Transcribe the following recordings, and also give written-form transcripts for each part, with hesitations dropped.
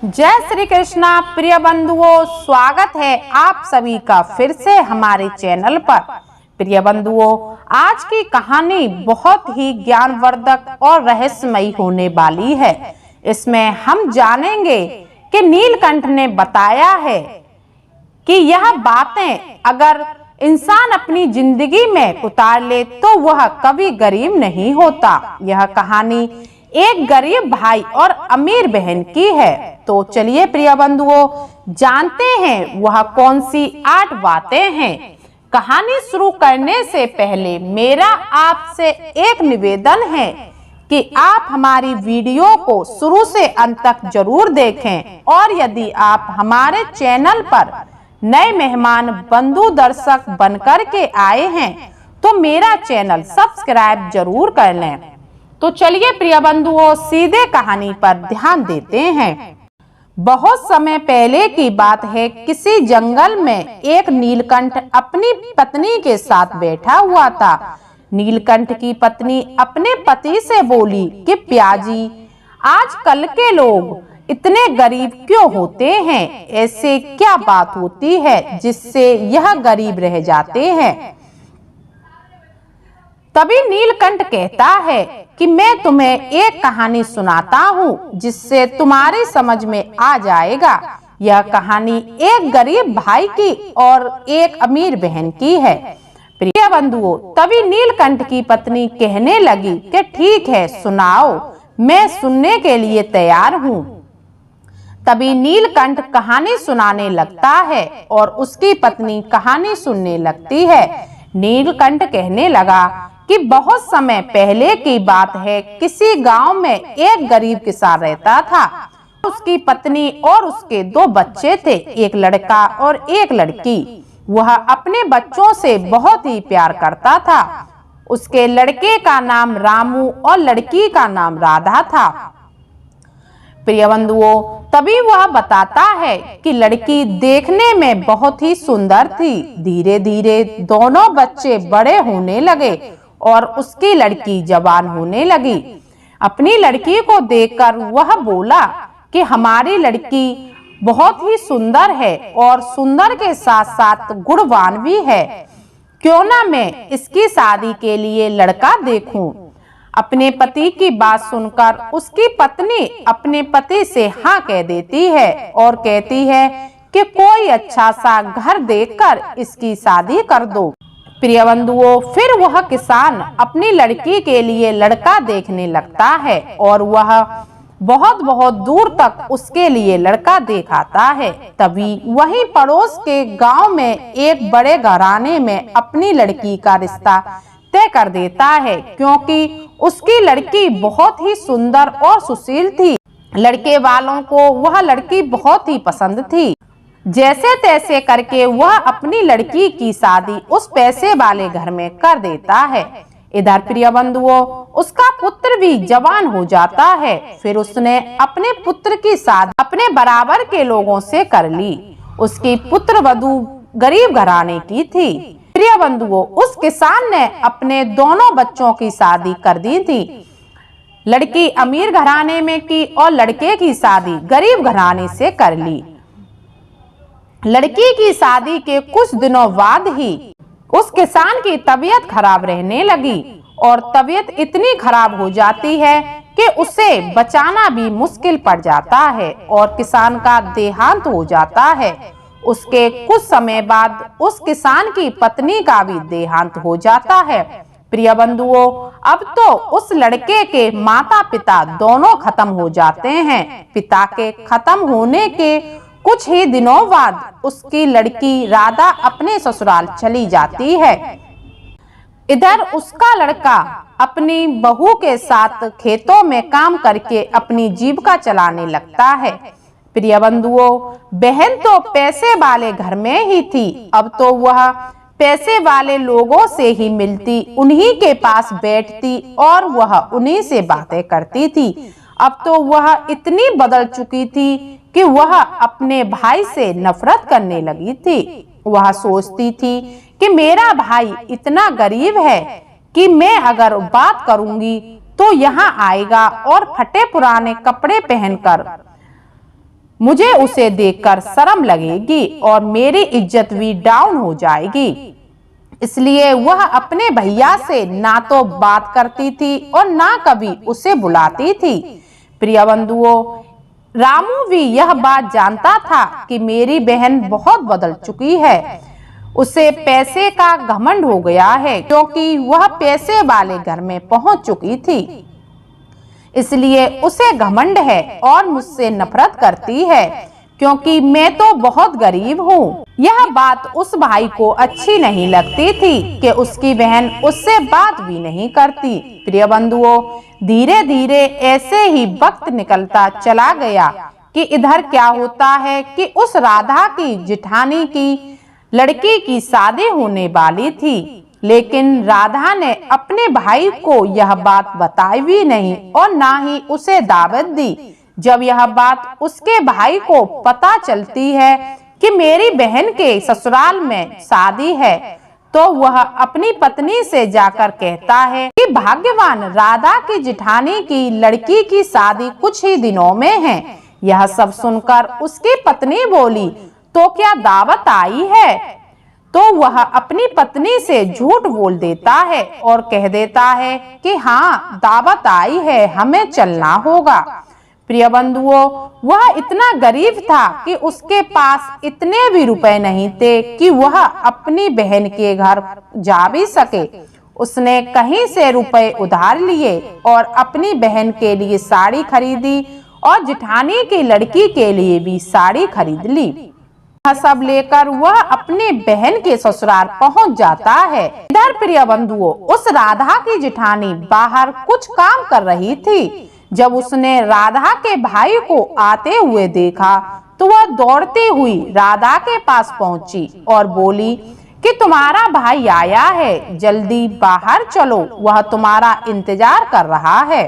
जय श्री कृष्णा। प्रिय बंधुओं, स्वागत है आप सभी का फिर से हमारे चैनल पर। प्रिय बंधुओं, आज की कहानी बहुत ही ज्ञानवर्धक और रहस्यमयी होने वाली है। इसमें हम जानेंगे कि नीलकंठ ने बताया है कि यह बातें अगर इंसान अपनी जिंदगी में उतार ले तो वह कभी गरीब नहीं होता। यह कहानी एक गरीब भाई और अमीर बहन की है। तो चलिए प्रिय बंधुओं, जानते हैं वह कौन सी 8 बातें हैं। कहानी शुरू करने से पहले मेरा आपसे एक निवेदन है कि आप हमारी वीडियो को शुरू से अंत तक जरूर देखें, और यदि आप हमारे चैनल पर नए मेहमान बंधु दर्शक बनकर के आए हैं तो मेरा चैनल सब्सक्राइब जरूर कर लें। तो चलिए प्रिय बंधुओं, सीधे कहानी पर ध्यान देते हैं। बहुत समय पहले की बात है। किसी जंगल में एक नीलकंठ अपनी पत्नी के साथ बैठा हुआ था। नीलकंठ की पत्नी अपने पति से बोली कि प्याजी, आजकल के लोग इतने गरीब क्यों होते हैं? ऐसे क्या बात होती है जिससे यह गरीब रह जाते हैं? तभी नीलकंठ कहता है कि मैं तुम्हें एक कहानी सुनाता हूँ जिससे तुम्हारी समझ में आ जाएगा। यह कहानी एक गरीब भाई की और एक अमीर बहन की है। प्रिय बंधुओं, तभी नीलकंठ की पत्नी कहने लगी कि ठीक है, सुनाओ, मैं सुनने के लिए तैयार हूँ। तभी नीलकंठ कहानी सुनाने लगता है और उसकी पत्नी कहानी सुनने लगती है। नीलकंठ कहने लगा कि बहुत समय पहले की बात है। किसी गांव में एक गरीब किसान रहता था। उसकी पत्नी और उसके 2 बच्चे थे, एक लड़का और एक लड़की। वह अपने बच्चों से बहुत ही प्यार करता था। उसके लड़के का नाम रामू और लड़की का नाम राधा था। प्रिय बंधुओं, तभी वह बताता है कि लड़की देखने में बहुत ही सुंदर थी। धीरे धीरे दोनों बच्चे बड़े होने लगे और उसकी लड़की जवान होने लगी। अपनी लड़की को देखकर वह बोला कि हमारी लड़की बहुत ही सुंदर है और सुंदर के साथ साथ गुणवान भी है। क्यों ना मैं इसकी शादी के लिए लड़का देखूं? अपने पति की बात सुनकर उसकी पत्नी अपने पति से हाँ कह देती है और कहती है कि कोई अच्छा सा घर देखकर इसकी शादी कर दो। प्रिय बंधुओं, फिर वह किसान अपनी लड़की के लिए लड़का देखने लगता है और वह बहुत बहुत दूर तक उसके लिए लड़का दिखाता है। तभी वहीं पड़ोस के गांव में एक बड़े घराने में अपनी लड़की का रिश्ता तय कर देता है, क्योंकि उसकी लड़की बहुत ही सुंदर और सुशील थी। लड़के वालों को वह लड़की बहुत ही पसंद थी। जैसे तैसे करके वह अपनी लड़की की शादी उस पैसे वाले घर में कर देता है। इधर प्रिय बंधुओं, उसका पुत्र भी जवान हो जाता है। फिर उसने अपने पुत्र की शादी अपने बराबर के लोगों से कर ली। उसकी पुत्र वधू गरीब घराने की थी। प्रिय बंधुओं, उस किसान ने अपने दोनों बच्चों की शादी कर दी थी। लड़की अमीर घराने में की और लड़के की शादी गरीब घराने से कर ली। लड़की की शादी के कुछ दिनों बाद ही उस किसान की तबीयत खराब रहने लगी और तबीयत इतनी खराब हो जाती है कि उसे बचाना भी मुश्किल पड़ जाता है और किसान का देहांत हो जाता है। उसके कुछ समय बाद उस किसान की पत्नी का भी देहांत हो जाता है। प्रिय बंधुओं, अब तो उस लड़के के माता पिता दोनों खत्म हो जाते हैं। पिता के खत्म होने के कुछ ही दिनों बाद उसकी लड़की राधा अपने ससुराल चली जाती है। इधर उसका लड़का अपनी बहू के साथ खेतों में काम करके अपनी जीविका चलाने लगता है। प्रिय बंधुओं, बहन तो पैसे वाले घर में ही थी। अब तो वह पैसे वाले लोगों से ही मिलती, उन्हीं के पास बैठती और वह उन्हीं से बातें करती थी। अब तो वह इतनी बदल चुकी थी कि वह अपने भाई से नफरत करने लगी थी। वह सोचती थी कि मेरा भाई इतना गरीब है कि मैं अगर बात करूंगी तो यहाँ आएगा और फटे पुराने कपड़े पहनकर मुझे उसे देखकर शर्म लगेगी और मेरी इज्जत भी डाउन हो जाएगी। इसलिए वह अपने भैया से ना तो बात करती थी और ना कभी उसे बुलाती थी। प्रिय बंधुओं, रामू भी यह बात जानता था कि मेरी बहन बहुत बदल चुकी है। उसे पैसे का घमंड हो गया है क्योंकि वह पैसे वाले घर में पहुंच चुकी थी, इसलिए उसे घमंड है और मुझसे नफरत करती है क्योंकि मैं तो बहुत गरीब हूँ। यह बात उस भाई को अच्छी नहीं लगती थी कि उसकी बहन उससे बात भी नहीं करती। प्रिय बंधुओं, धीरे धीरे ऐसे ही वक्त निकलता चला गया कि इधर क्या होता है कि उस राधा की जिठानी की लड़की की शादी होने वाली थी, लेकिन राधा ने अपने भाई को यह बात बताई भी नहीं और ना ही उसे दावत दी। जब यह बात उसके भाई को पता चलती है कि मेरी बहन के ससुराल में शादी है, तो वह अपनी पत्नी से जाकर कहता है कि भाग्यवान राधा की जिठानी की लड़की की शादी कुछ ही दिनों में है। यह सब सुनकर उसकी पत्नी बोली, तो क्या दावत आई है? तो वह अपनी पत्नी से झूठ बोल देता है और कह देता है कि हाँ, दावत आई है, हमें चलना होगा। प्रिय बंधुओं, वह इतना गरीब था कि उसके पास इतने भी रुपए नहीं थे कि वह अपनी बहन के घर जा भी सके। उसने कहीं से रुपए उधार लिए और अपनी बहन के लिए साड़ी खरीदी और जिठानी की लड़की के लिए भी साड़ी खरीद ली। यह सब लेकर वह अपने बहन के ससुराल पहुंच जाता है। इधर प्रिय बंधुओं, उस राधा की जिठानी बाहर कुछ काम कर रही थी। जब उसने राधा के भाई को आते हुए देखा तो वह दौड़ती हुई राधा के पास पहुंची और बोली कि तुम्हारा भाई आया है, जल्दी बाहर चलो, वह तुम्हारा इंतजार कर रहा है।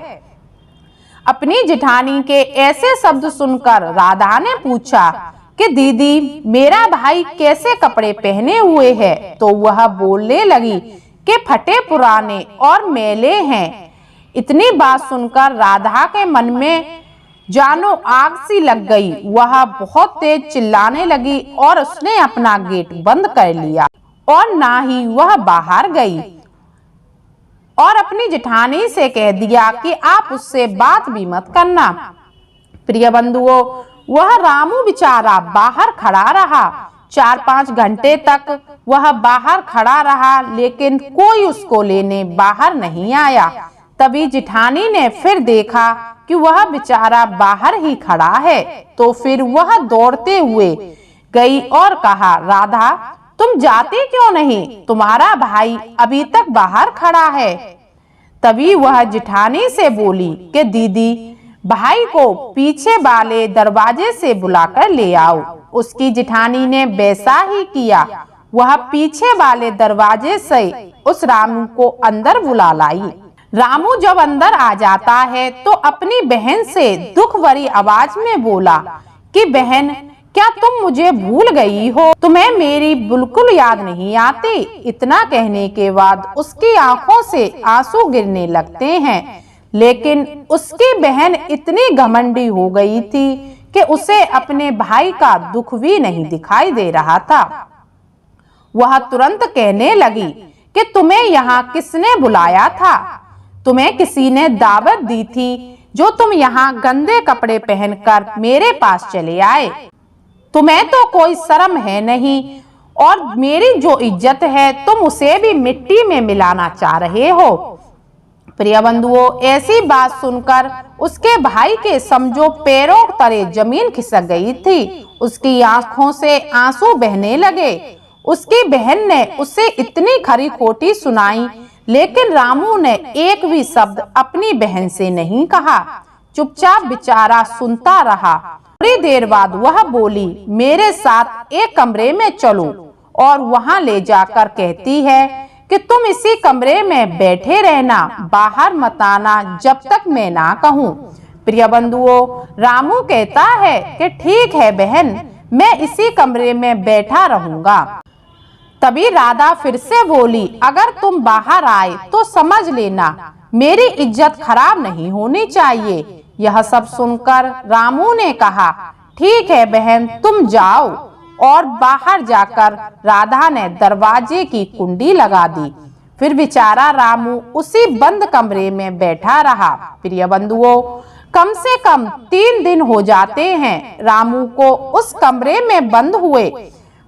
अपनी जिठानी के ऐसे शब्द सुनकर राधा ने पूछा कि दीदी, मेरा भाई कैसे कपड़े पहने हुए है? तो वह बोलने लगी कि फटे पुराने और मैले हैं। इतनी बात सुनकर राधा के मन में जानो आग सी लग गई। वह बहुत तेज चिल्लाने लगी और उसने अपना गेट बंद कर लिया और ना ही वह बाहर गई और अपनी जेठानी से कह दिया कि आप उससे बात भी मत करना। प्रिय बंधुओं, वह रामू बेचारा बाहर खड़ा रहा। 4-5 घंटे तक वह बाहर खड़ा रहा, लेकिन कोई उसको लेने बाहर नहीं आया। तभी जिठानी ने फिर देखा कि वह बेचारा बाहर ही खड़ा है, तो फिर वह दौड़ते हुए गई और कहा, राधा, तुम जाती क्यों नहीं? तुम्हारा भाई अभी तक बाहर खड़ा है। तभी वह जिठानी से बोली कि दीदी, भाई को पीछे वाले दरवाजे से बुलाकर ले आओ। उसकी जिठानी ने वैसा ही किया। वह पीछे वाले दरवाजे से उस रामू को अंदर बुला लाई। रामू जब अंदर आ जाता है तो अपनी बहन से दुख भरी आवाज में बोला कि बहन, क्या तुम मुझे भूल गई हो? तुम्हें मेरी बिल्कुल याद नहीं आती? इतना कहने के बाद उसकी आंखों से आंसू गिरने लगते हैं, लेकिन उसकी बहन इतनी घमंडी हो गई थी कि उसे अपने भाई का दुख भी नहीं दिखाई दे रहा था। वह तुरंत कहने लगी कि तुम्हें यहाँ किसने बुलाया था? तुम्हें किसी ने दावत दी थी जो तुम यहाँ गंदे कपड़े पहनकर मेरे पास चले आए? तुम्हें तो कोई शर्म है नहीं और मेरी जो इज्जत है तुम उसे भी मिट्टी में मिलाना चाह रहे हो। प्रिय बंधुओं, ऐसी बात सुनकर उसके भाई के समझो पैरों तले जमीन खिसक गई थी। उसकी आंखों से आंसू बहने लगे। उसकी बहन ने उसे इतनी खरी खोटी सुनाई, लेकिन रामू ने एक भी शब्द अपनी बहन से नहीं कहा। चुपचाप बेचारा सुनता रहा। थोड़ी देर बाद वह बोली, मेरे साथ एक कमरे में चलो, और वहां ले जाकर कहती है कि तुम इसी कमरे में बैठे रहना, बाहर मत आना जब तक मैं ना कहूँ। प्रिय बंधुओं, रामू कहता है कि ठीक है बहन, मैं इसी कमरे में बैठा रहूंगा। तभी राधा फिर से बोली, अगर तुम बाहर आए तो समझ लेना मेरी इज्जत खराब नहीं होनी चाहिए। यह सब सुनकर रामू ने कहा, ठीक है बहन, तुम जाओ। और बाहर जाकर राधा ने दरवाजे की कुंडी लगा दी। फिर बेचारा रामू उसी बंद कमरे में बैठा रहा। प्रिय बंधुओं, कम से कम 3 दिन हो जाते हैं रामू को उस कमरे में बंद हुए।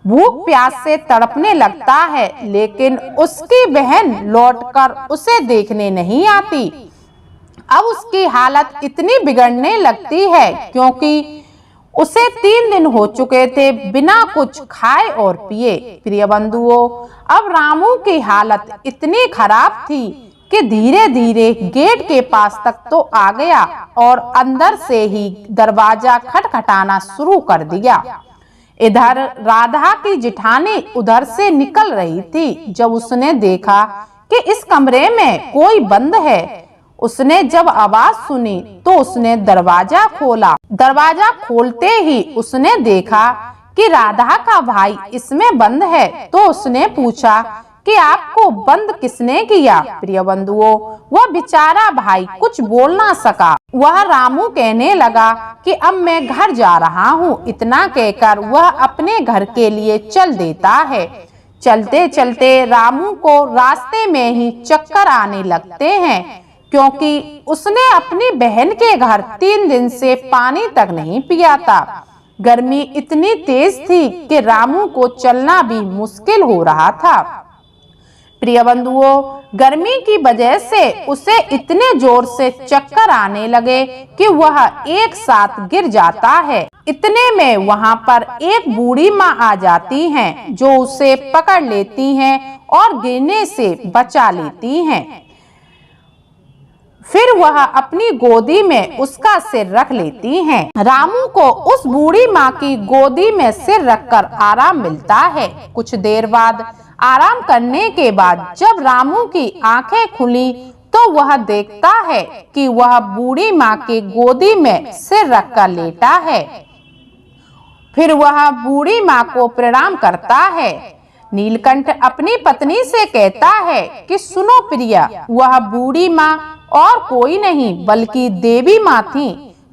भूख प्यास से तड़पने लगता है, लेकिन उसकी बहन लौटकर उसे देखने नहीं आती। अब उसकी हालत इतनी बिगड़ने लगती है क्योंकि उसे 3 दिन हो चुके थे बिना कुछ खाए और पिए। प्रिय बंधुओं, अब रामू की हालत इतनी खराब थी कि धीरे धीरे गेट के पास तक तो आ गया और अंदर से ही दरवाजा खटखटाना शुरू कर दिया। इधर राधा की जिठानी उधर से निकल रही थी। जब उसने देखा कि इस कमरे में कोई बंद है, उसने जब आवाज सुनी तो उसने दरवाजा खोला। दरवाजा खोलते ही उसने देखा कि राधा का भाई इसमें बंद है। तो उसने पूछा कि आपको बंद किसने किया? प्रिय बंधुओं, वह बेचारा भाई कुछ बोल ना सका। वह रामू कहने लगा कि अब मैं घर जा रहा हूँ। इतना कहकर वह अपने घर के लिए चल देता है। चलते चलते रामू को रास्ते में ही चक्कर आने लगते हैं क्योंकि उसने अपनी बहन के घर 3 दिन से पानी तक नहीं पिया था। गर्मी इतनी तेज थी कि रामू को चलना भी मुश्किल हो रहा था। प्रिय बंधुओं, गर्मी की वजह से उसे इतने जोर से चक्कर आने लगे कि वह एक साथ गिर जाता है। इतने में वहां पर एक बूढ़ी माँ आ जाती हैं, जो उसे पकड़ लेती हैं और गिरने से बचा लेती हैं। फिर वह अपनी गोदी में उसका सिर रख लेती हैं। रामू को उस बूढ़ी माँ की गोदी में सिर रखकर आराम मिलता है। कुछ देर बाद आराम करने के बाद जब रामू की आंखें खुली तो वह देखता है कि वह बूढ़ी माँ की गोदी में सिर रखकर लेटा है। फिर वह बूढ़ी माँ को प्रणाम करता है। नीलकंठ अपनी पत्नी से कहता है कि सुनो प्रिया, वह बूढ़ी माँ और कोई नहीं बल्कि देवी माँ थी,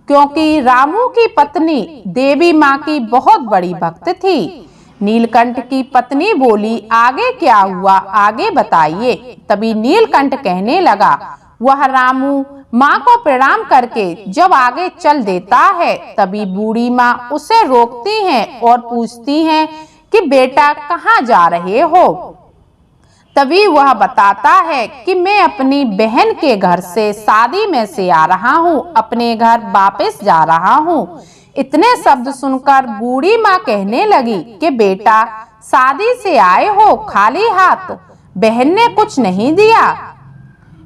क्योंकि रामू की पत्नी देवी माँ की बहुत बड़ी भक्त थी। नीलकंठ की पत्नी बोली, आगे क्या हुआ, आगे बताइए। तभी नीलकंठ कहने लगा, वह रामू माँ को प्रणाम करके जब आगे चल देता है, तभी बूढ़ी माँ उसे रोकती हैं और पूछती हैं कि बेटा कहाँ जा रहे हो? तभी वह बताता है कि मैं अपनी बहन के घर से शादी में से आ रहा हूँ, अपने घर वापस जा रहा हूँ। इतने शब्द सुनकर बूढ़ी माँ कहने लगी कि बेटा शादी से आए हो खाली हाथ, बहन ने कुछ नहीं दिया।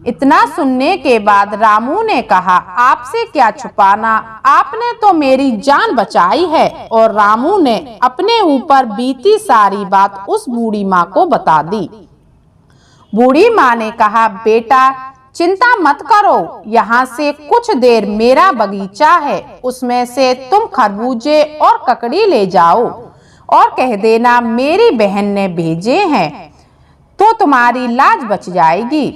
इतना सुनने के बाद रामू ने कहा, आपसे क्या छुपाना, आपने तो मेरी जान बचाई है। और रामू ने अपने ऊपर बीती सारी बात उस बूढ़ी माँ को बता दी। बूढ़ी माँ ने कहा, बेटा चिंता मत करो, यहाँ से कुछ देर मेरा बगीचा है, उसमें से तुम खरबूजे और ककड़ी ले जाओ और कह देना मेरी बहन ने भेजे हैं, तो तुम्हारी लाज बच जाएगी।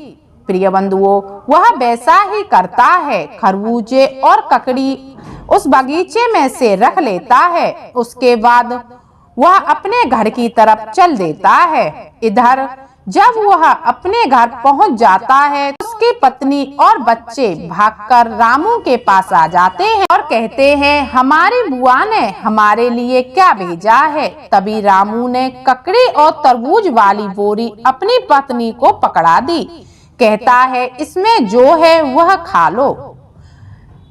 प्रिय बंधुओं, वह वैसा ही करता है। खरबूजे और ककड़ी उस बगीचे में से रख लेता है। उसके बाद वह अपने घर की तरफ चल देता है। इधर जब वह अपने घर पहुंच जाता है, उसकी पत्नी और बच्चे भागकर रामू के पास आ जाते हैं और कहते हैं, हमारी बुआ ने हमारे लिए क्या भेजा है। तभी रामू ने ककड़ी और तरबूज वाली बोरी अपनी पत्नी को पकड़ा दी। कहता है, इसमें जो है वह खा लो।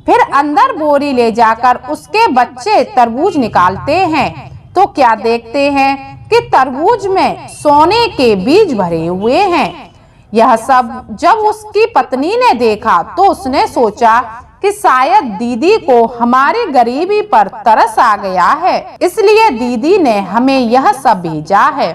फिर अंदर बोरी ले जाकर उसके बच्चे तरबूज निकालते हैं तो क्या देखते हैं कि तरबूज में सोने के बीज भरे हुए हैं। यह सब जब उसकी पत्नी ने देखा तो उसने सोचा कि शायद दीदी को हमारी गरीबी पर तरस आ गया है, इसलिए दीदी ने हमें यह सब भेजा है।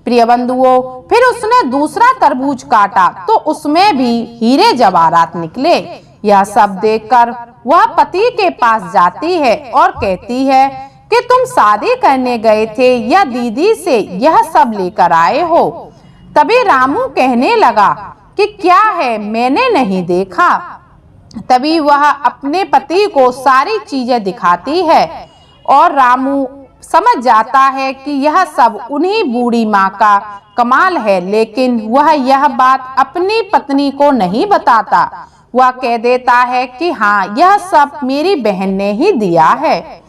प्रिय बंधुओं, फिर उसने दूसरा तरबूज काटा तो उसमें भी हीरे जवाहरात निकले। यह सब देखकर वह पति के पास जाती है और कहती है कि तुम शादी करने गए थे या दीदी से यह सब लेकर आए हो। तभी रामू कहने लगा कि क्या है, मैंने नहीं देखा। तभी वह अपने पति को सारी चीजें दिखाती है और रामू समझ जाता है कि यह सब उन्हीं बूढ़ी माँ का कमाल है, लेकिन वह यह बात अपनी पत्नी को नहीं बताता। वह कह देता है कि हाँ, यह सब मेरी बहन ने ही दिया है।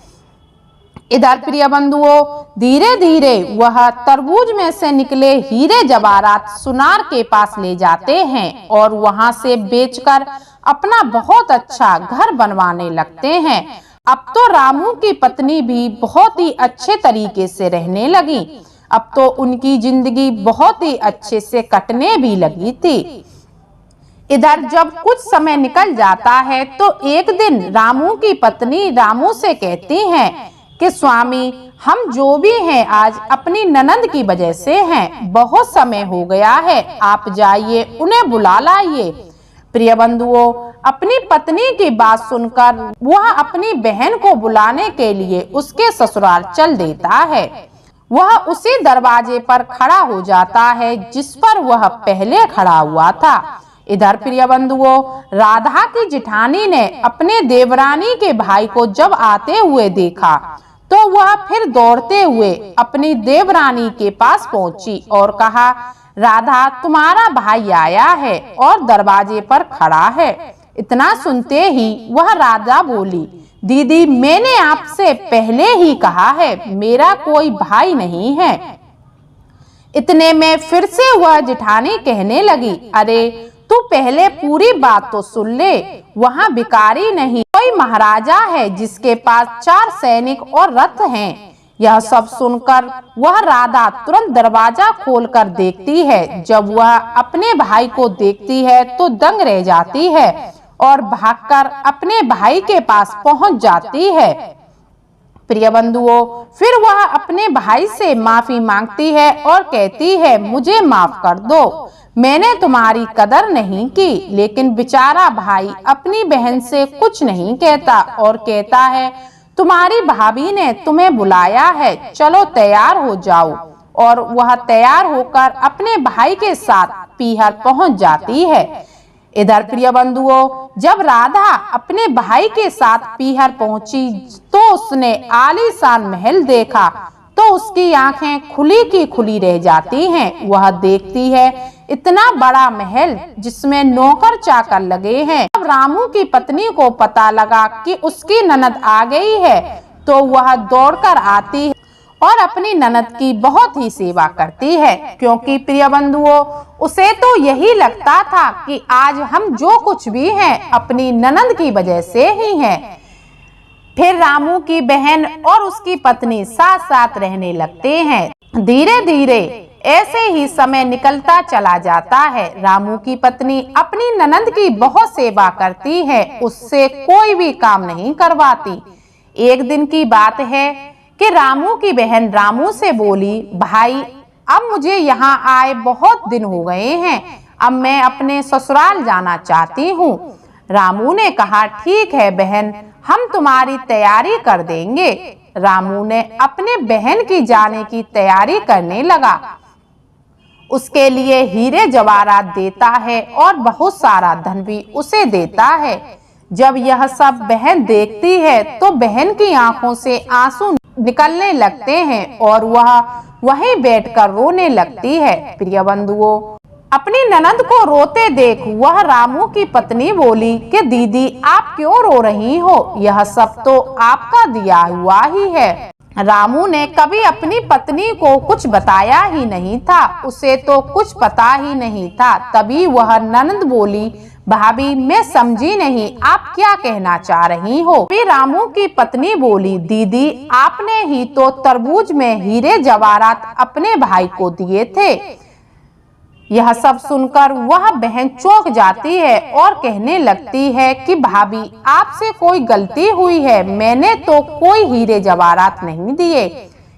इधर प्रिय बंधुओं, धीरे धीरे वह तरबूज में से निकले हीरे जवाहरात सुनार के पास ले जाते हैं और वहां से बेचकर अपना बहुत अच्छा घर बनवाने लगते हैं। अब तो रामू की पत्नी भी बहुत ही अच्छे तरीके से रहने लगी। अब तो उनकी जिंदगी बहुत ही अच्छे से कटने भी लगी थी। इधर जब कुछ समय निकल जाता है तो एक दिन रामू की पत्नी रामू से कहती हैं कि स्वामी, हम जो भी हैं आज अपनी ननंद की वजह से हैं। बहुत समय हो गया है, आप जाइए उन्हें बुला लाइए। प्रिय बंधुओं, अपनी पत्नी की बात सुनकर वह अपनी बहन को बुलाने के लिए उसके ससुराल चल देता है। वह उसी दरवाजे पर खड़ा हो जाता है जिस पर वह पहले खड़ा हुआ था। इधर प्रिय बंधुओं, राधा की जिठानी ने अपने देवरानी के भाई को जब आते हुए देखा तो वह फिर दौड़ते हुए अपनी देवरानी के पास पहुंची और कहा, राधा, तुम्हारा भाई आया है और दरवाजे पर खड़ा है। इतना सुनते ही वह राधा बोली, दीदी, मैंने आपसे पहले ही कहा है मेरा कोई भाई नहीं है। इतने में फिर से वह जिठानी कहने लगी, अरे तू पहले पूरी बात तो सुन ले। वहाँ भिखारी नहीं, कोई महाराजा है जिसके पास 4 सैनिक और रथ हैं। यह सब सुनकर वह राधा तुरंत दरवाजा खोलकर देखती है। जब वह अपने भाई को देखती है तो दंग रह जाती है और भागकर अपने भाई के पास पहुंच जाती है। प्रिय बंधुओं, फिर वह अपने भाई से माफी मांगती है और कहती है, मुझे माफ कर दो, मैंने तुम्हारी कदर नहीं की। लेकिन बेचारा भाई अपनी बहन से कुछ नहीं कहता और कहता है, तुम्हारी भाभी ने तुम्हें बुलाया है, चलो तैयार हो जाओ। और वह तैयार होकर अपने भाई के साथ पीहर पहुंच जाती है। इधर प्रिय बंधुओं, जब राधा अपने भाई के साथ पीहर पहुंची तो उसने आलीशान महल देखा तो उसकी आंखें खुली की खुली रह जाती हैं। वह देखती है इतना बड़ा महल जिसमें नौकर चाकर लगे हैं। अब रामू की पत्नी को पता लगा कि उसकी ननद आ गई है तो वह दौड़कर आती है और अपनी ननद की बहुत ही सेवा करती है, क्योंकि प्रिय बंधुओं, उसे तो यही लगता था कि आज हम जो कुछ भी हैं अपनी ननद की वजह से ही हैं। फिर रामू की बहन और उसकी पत्नी साथ साथ रहने लगते हैं। धीरे धीरे ऐसे ही समय निकलता चला जाता है। रामू की पत्नी अपनी ननद की बहुत सेवा करती है, उससे कोई भी काम नहीं करवाती। एक दिन की बात है कि रामू की बहन रामू से बोली, भाई, अब मुझे यहाँ आए बहुत दिन हो गए हैं, अब मैं अपने ससुराल जाना चाहती हूँ। रामू ने कहा, ठीक है बहन, हम तुम्हारी तैयारी कर देंगे। रामू ने अपने बहन की जाने की तैयारी करने लगा। उसके लिए हीरे जवाहरात देता है और बहुत सारा धन भी उसे देता है। जब यह सब बहन देखती है तो बहन की आंखों से आंसू निकलने लगते हैं और वह वहीं बैठकर रोने लगती है। प्रिय बंधुओं, अपनी ननद को रोते देख वह रामू की पत्नी बोली कि दीदी, आप क्यों रो रही हो? यह सब तो आपका दिया हुआ ही है। रामू ने कभी अपनी पत्नी को कुछ बताया ही नहीं था, उसे तो कुछ पता ही नहीं था। तभी वह ननद बोली, भाभी, मैं समझी नहीं, आप क्या कहना चाह रही हो? फिर रामू की पत्नी बोली, दीदी, आपने ही तो तरबूज में हीरे जवाहरात अपने भाई को दिए थे। यह सब सुनकर वह बहन चौंक जाती है और कहने लगती है कि भाभी, आपसे कोई गलती हुई है, मैंने तो कोई हीरे जवाहरात नहीं दिए।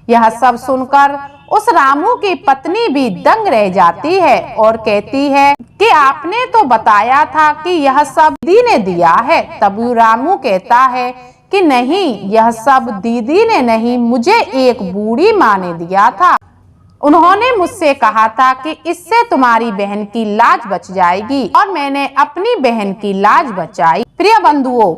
यह सब सुनकर उस रामू की पत्नी भी दंग रह जाती है और कहती है कि आपने तो बताया था कि यह सब दीदी ने दिया है। तब रामू कहता है कि नहीं, यह सब दीदी ने नहीं, मुझे एक बूढ़ी माँ ने दिया था। उन्होंने मुझसे कहा था कि इससे तुम्हारी बहन की लाज बच जाएगी और मैंने अपनी बहन की लाज बचाई। प्रिय बंधुओं,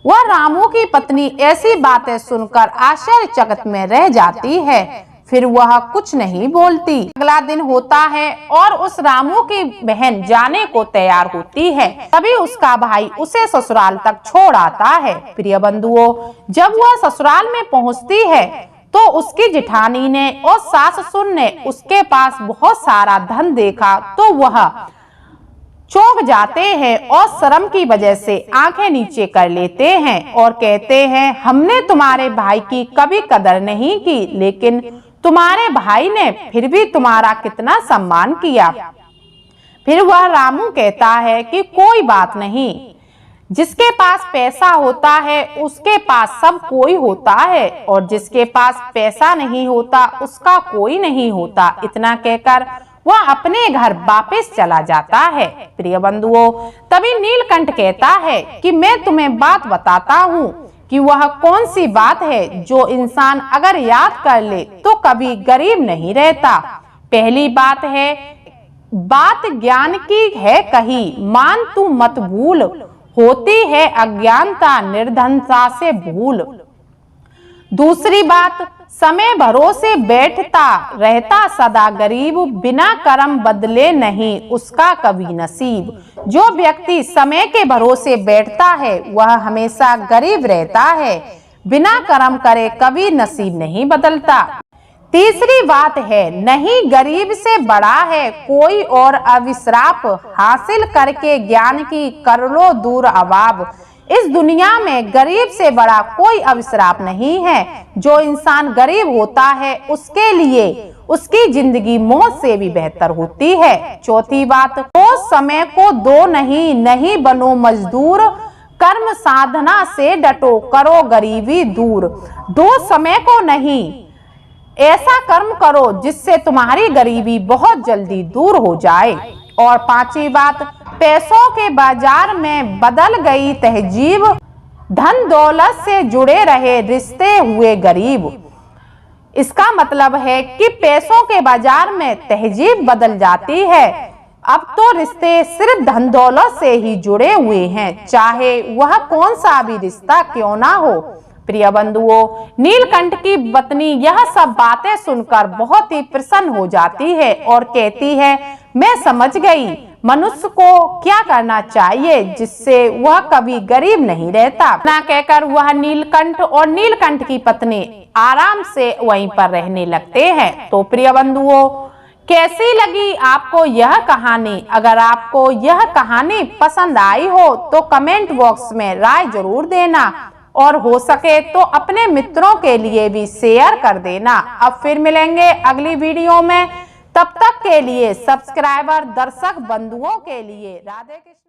वह रामू की पत्नी ऐसी बातें सुनकर आश्चर्यचकित में रह जाती है। फिर वह कुछ नहीं बोलती। अगला दिन होता है और उस रामू की बहन जाने को तैयार होती है। तभी उसका भाई उसे ससुराल तक छोड़ आता है। प्रिय बंधुओं, जब वह ससुराल में पहुंचती है तो उसकी जेठानी ने और सास ससुर ने उसके पास बहुत सारा धन देखा तो वह चौंक जाते हैं और शर्म की वजह से आंखें नीचे कर लेते हैं और कहते हैं, हमने तुम्हारे भाई की कभी कदर नहीं की, लेकिन तुम्हारे भाई ने फिर भी तुम्हारा कितना सम्मान किया। फिर वह रामू कहता है कि कोई बात नहीं, जिसके पास पैसा होता है उसके पास सब कोई होता है और जिसके पास पैसा नहीं होता उसका कोई नहीं होता। इतना कहकर वह अपने घर वापस चला जाता है। प्रिय बंधुओं, तभी नीलकंठ कहता है कि मैं तुम्हें बात बताता हूँ कि वह कौन सी बात है जो इंसान अगर याद कर ले तो कभी गरीब नहीं रहता। पहली बात है, बात ज्ञान की है कही, मान तू मत भूल, होती है अज्ञानता निर्धनता से भूल। दूसरी बात, समय भरोसे बैठता रहता सदा गरीब, बिना कर्म बदले नहीं उसका कभी नसीब। जो व्यक्ति समय के भरोसे बैठता है वह हमेशा गरीब रहता है, बिना कर्म करे कभी नसीब नहीं बदलता। तीसरी बात है, नहीं गरीब से बड़ा है कोई और अविश्राप, हासिल करके ज्ञान की कर लो दूर अभाव। इस दुनिया में गरीब से बड़ा कोई अविश्राप नहीं है। जो इंसान गरीब होता है उसके लिए उसकी जिंदगी मौत से भी बेहतर होती है। चौथी बात, तो समय को दो नहीं, नहीं बनो मजदूर, कर्म साधना से डटो करो गरीबी दूर। दो समय को नहीं, ऐसा कर्म करो जिससे तुम्हारी गरीबी बहुत जल्दी दूर हो जाए। और पांचवी बात, पैसों के बाजार में बदल गई तहजीब, धन दौलत से जुड़े रहे रिश्ते हुए गरीब। इसका मतलब है कि पैसों के बाजार में तहजीब बदल जाती है। अब तो रिश्ते सिर्फ धन दौलत से ही जुड़े हुए हैं, चाहे वह कौन सा भी रिश्ता क्यों ना हो। प्रिय बंधुओं, नीलकंठ की पत्नी यह सब बातें सुनकर बहुत ही प्रसन्न हो जाती है और कहती है, मैं समझ गई मनुष्य को क्या करना चाहिए जिससे वह कभी गरीब नहीं रहता। ना कहकर वह नीलकंठ और नीलकंठ की पत्नी आराम से वहीं पर रहने लगते हैं। तो प्रिय बंधुओं, कैसी लगी आपको यह कहानी? अगर आपको यह कहानी पसंद आई हो तो कमेंट बॉक्स में राय जरूर देना और हो सके तो अपने मित्रों के लिए भी शेयर कर देना। अब फिर मिलेंगे अगली वीडियो में, तब तक के लिए सब्सक्राइबर दर्शक बंधुओं के लिए राधे कृष्ण।